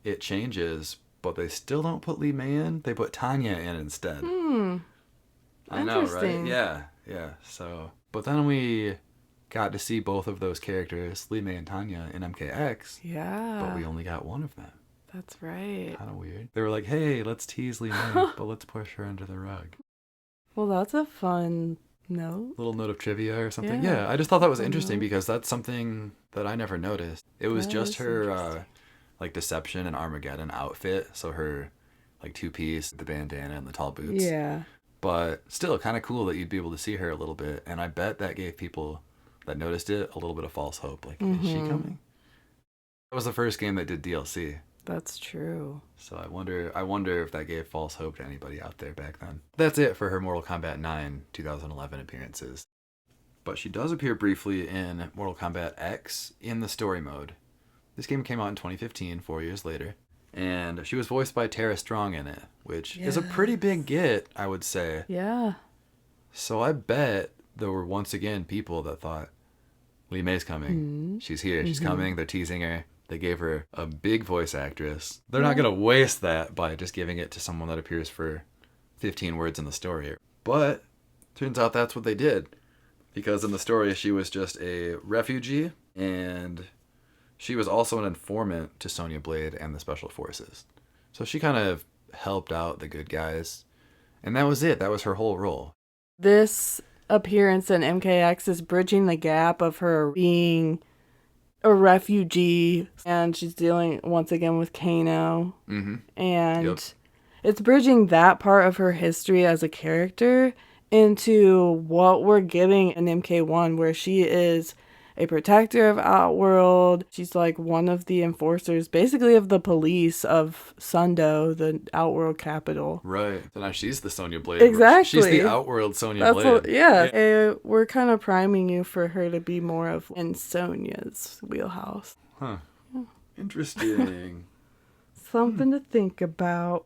it changes, but they still don't put Li Mei in. They put Tanya in instead. I know, right? Yeah. So, but then we got to see both of those characters, Li Mei and Tanya, in MKX. Yeah. But we only got one of them. That's right. Kind of weird. They were like, hey, let's tease Li Mei, but let's push her under the rug. Well, that's a fun note. Little note of trivia or something. Yeah, I just thought that was interesting because that's something that I never noticed. It was just her like Deception and Armageddon outfit. So her like two-piece, the bandana and the tall boots. Yeah. But still kind of cool that you'd be able to see her a little bit. And I bet that gave people that noticed it a little bit of false hope. Like, is she coming? That was the first game that did DLC. That's true. So I wonder if that gave false hope to anybody out there back then. That's it for her Mortal Kombat 9 2011 appearances. But she does appear briefly in Mortal Kombat X in the story mode. This game came out in 2015, 4 years later. And she was voiced by Tara Strong in it, which is a pretty big get, I would say. Yeah. So I bet there were once again people that thought, Li Mei's coming. She's here. She's coming. They're teasing her. They gave her a big voice actress. They're not going to waste that by just giving it to someone that appears for 15 words in the story. But turns out that's what they did. Because in the story, she was just a refugee, and she was also an informant to Sonya Blade and the Special Forces. So she kind of helped out the good guys. And that was it. That was her whole role. This appearance in MKX is bridging the gap of her being a refugee, and she's dealing once again with Kano. And it's bridging that part of her history as a character into what we're getting in MK1, where she is a protector of Outworld. She's like one of the enforcers, basically of the police of Sundo, the Outworld capital. Right. So now she's the Sonya Blade. Exactly. She's the Outworld Sonya Blade. We're kind of priming you for her to be more of in Sonya's wheelhouse. Huh. Interesting. Something to think about.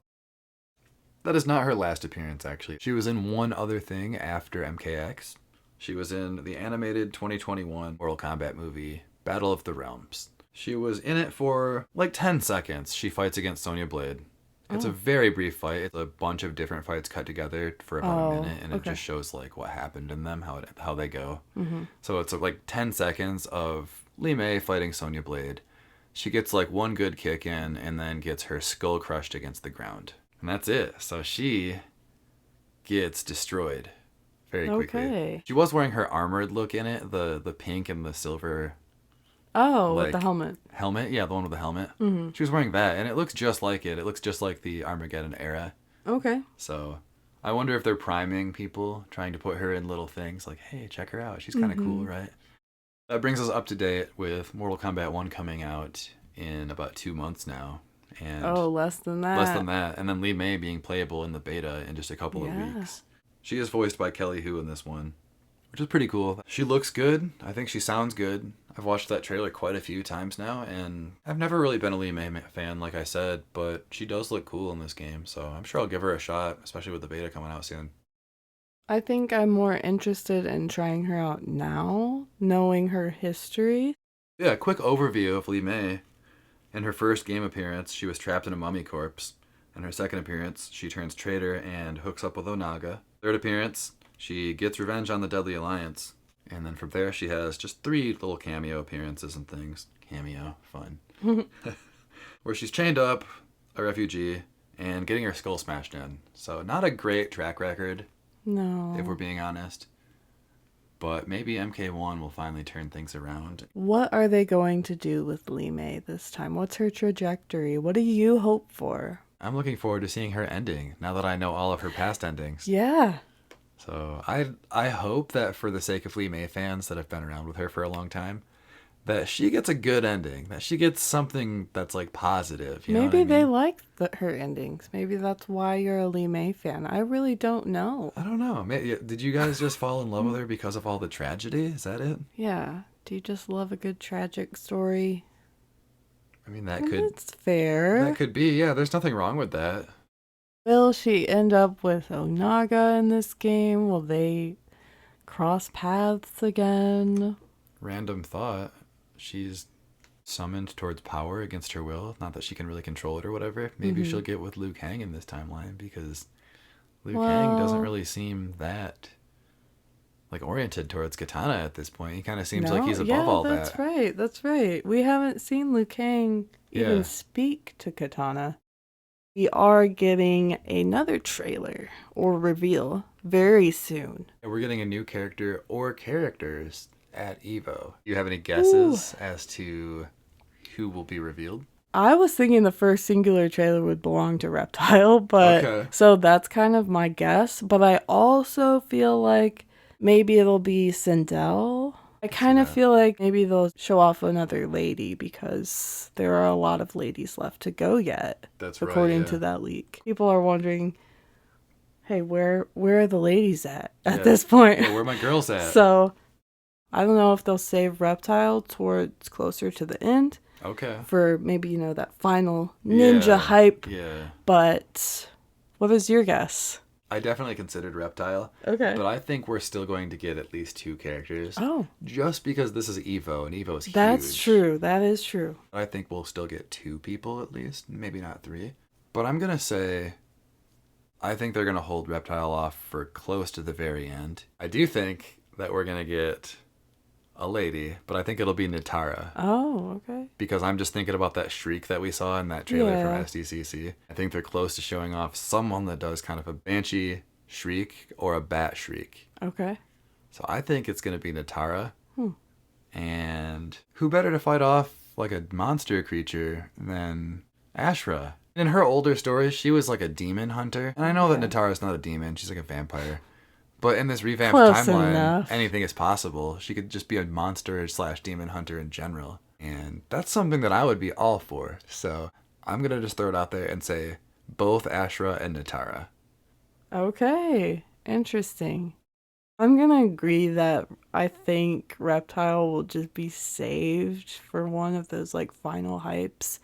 That is not her last appearance, actually. She was in one other thing after MKX. She was in the animated 2021 Mortal Kombat movie, Battle of the Realms. She was in it for like 10 seconds. She fights against Sonya Blade. It's a very brief fight. It's a bunch of different fights cut together for about a minute, and it just shows like what happened in them, how they go. So it's like 10 seconds of Li Mei fighting Sonya Blade. She gets like one good kick in, and then gets her skull crushed against the ground. And that's it. So she gets destroyed very quickly. Okay. She was wearing her armored look in it, the pink and the silver. Oh, like, with the helmet. Helmet, yeah, the one with the helmet. She was wearing that, and it looks just like it. It looks just like the Armageddon era. Okay. So I wonder if they're priming people, trying to put her in little things like, hey, check her out. She's kind of cool, right? That brings us up to date with Mortal Kombat 1 coming out in about 2 months now. And less than that. Less than that. And then Li Mei being playable in the beta in just a couple of weeks. She is voiced by Kelly Hu in this one, which is pretty cool. She looks good. I think she sounds good. I've watched that trailer quite a few times now, and I've never really been a Li Mei fan, like I said, but she does look cool in this game, so I'm sure I'll give her a shot, especially with the beta coming out soon. I think I'm more interested in trying her out now, knowing her history. Yeah, quick overview of Li Mei. In her first game appearance, she was trapped in a mummy corpse. In her second appearance, she turns traitor and hooks up with Onaga. Third appearance, she gets revenge on the Deadly Alliance. And then from there, she has just 3 little cameo appearances and things. Cameo, fun. Where she's chained up, a refugee, and getting her skull smashed in. So not a great track record, No. if we're being honest. But maybe MK1 will finally turn things around. What are they going to do with Li Mei this time? What's her trajectory? What do you hope for? I'm looking forward to seeing her ending, now that I know all of her past endings. Yeah. So I hope that for the sake of Li Mei fans that have been around with her for a long time, that she gets a good ending, that she gets something that's like positive. You know Maybe what I they mean? like her endings. Maybe that's why you're a Li Mei fan. I really don't know. I don't know. Did you guys just fall in love with her because of all the tragedy? Is that it? Yeah. Do you just love a good tragic story? I mean, that could That's fair. be. Yeah, there's nothing wrong with that. Will she end up with Onaga in this game? Will they cross paths again? Random thought. She's summoned towards power against her will. Not that she can really control it or whatever. Maybe she'll get with Liu Kang in this timeline because Liu Kang doesn't really seem that like oriented towards katana at this point. He kind of seems like he's above all that's that. right. That's right. We haven't seen Liu Kang even Yeah. speak to katana. We are getting another trailer or reveal very soon. And we're getting a new character or characters at EVO. You have any guesses as to who will be revealed? I was thinking the first singular trailer would belong to Reptile, but Okay. so that's kind of my guess. But I also feel like maybe it'll be Sindel. I kind of feel like maybe they'll show off another lady because there are a lot of ladies left to go yet. That's right. According to that leak. People are wondering, hey, where are the ladies at this point? Yeah, where are my girls at? So I don't know if they'll save Reptile towards closer to the end. Okay. For maybe, that final ninja hype. Yeah. But what is your guess? I definitely considered Reptile. Okay. But I think we're still going to get at least 2 characters. Oh. Just because this is EVO, and EVO is huge. That's true. That is true. I think we'll still get 2 people at least. Maybe not 3. But I'm going to say I think they're going to hold Reptile off for close to the very end. I do think that we're going to get a lady, but I think it'll be Nitara. Oh, okay. Because I'm just thinking about that shriek that we saw in that trailer from SDCC. I think they're close to showing off someone that does kind of a banshee shriek or a bat shriek. Okay. So I think it's going to be Nitara. And who better to fight off like a monster creature than Ashra? In her older stories, she was like a demon hunter. And I know that Natara's not a demon. She's like a vampire. But in this revamped timeline, anything is possible. She could just be a monster / demon hunter in general. And that's something that I would be all for. So I'm going to just throw it out there and say both Ashra and Nitara. Okay. Interesting. I'm going to agree that I think Reptile will just be saved for one of those final hypes.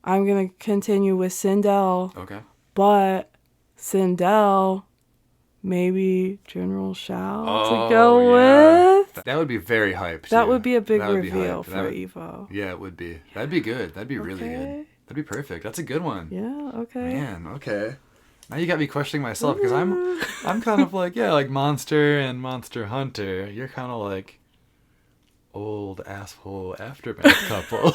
I'm going to continue with Sindel. Okay. But Sindel... maybe General Shao to go with. That would be very hype, too. That would be a big reveal for EVO. Yeah, it would be. That'd be good. That'd be really good. That'd be perfect. That's a good one. Yeah, okay. Man, okay. Now you got me questioning myself because I'm kind of like Monster and Monster Hunter. You're kind of like old asshole aftermath couple.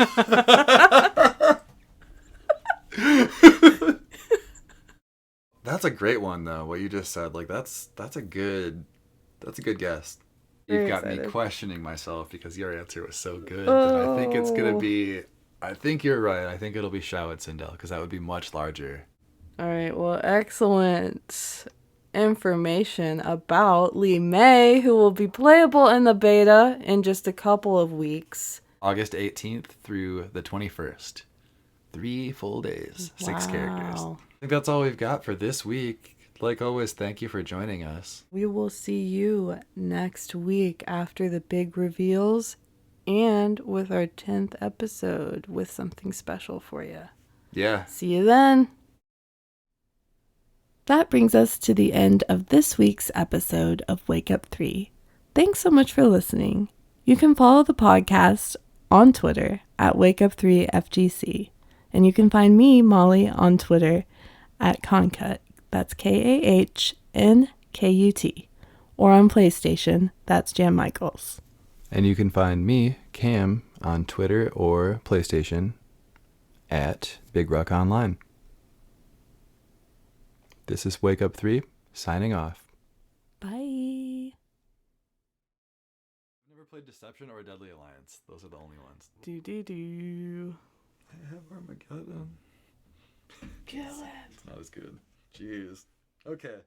That's a great one though. What you just said, that's a good guess. You've got me questioning myself because your answer was so good. And I think it's gonna be. I think you're right. I think it'll be Shao and Sindel because that would be much larger. All right. Well, excellent information about Li Mei, who will be playable in the beta in just a couple of weeks. August 18th through the 21st. 3 full days. 6 characters. I think that's all we've got for this week. Like always, thank you for joining us. We will see you next week after the big reveals and with our 10th episode with something special for you. Yeah. See you then. That brings us to the end of this week's episode of Wake Up 3. Thanks so much for listening. You can follow the podcast on Twitter at WakeUp3FGC. And you can find me, Molly, on Twitter at Concut. That's KAHNKUT. Or on PlayStation, that's Jam Michaels. And you can find me, Cam, on Twitter or PlayStation at Big Rock Online. This is Wake Up 3, signing off. Bye. Never played Deception or Deadly Alliance. Those are the only ones. Do. I have Armageddon. Kill it. It's not as good. Jeez. Okay.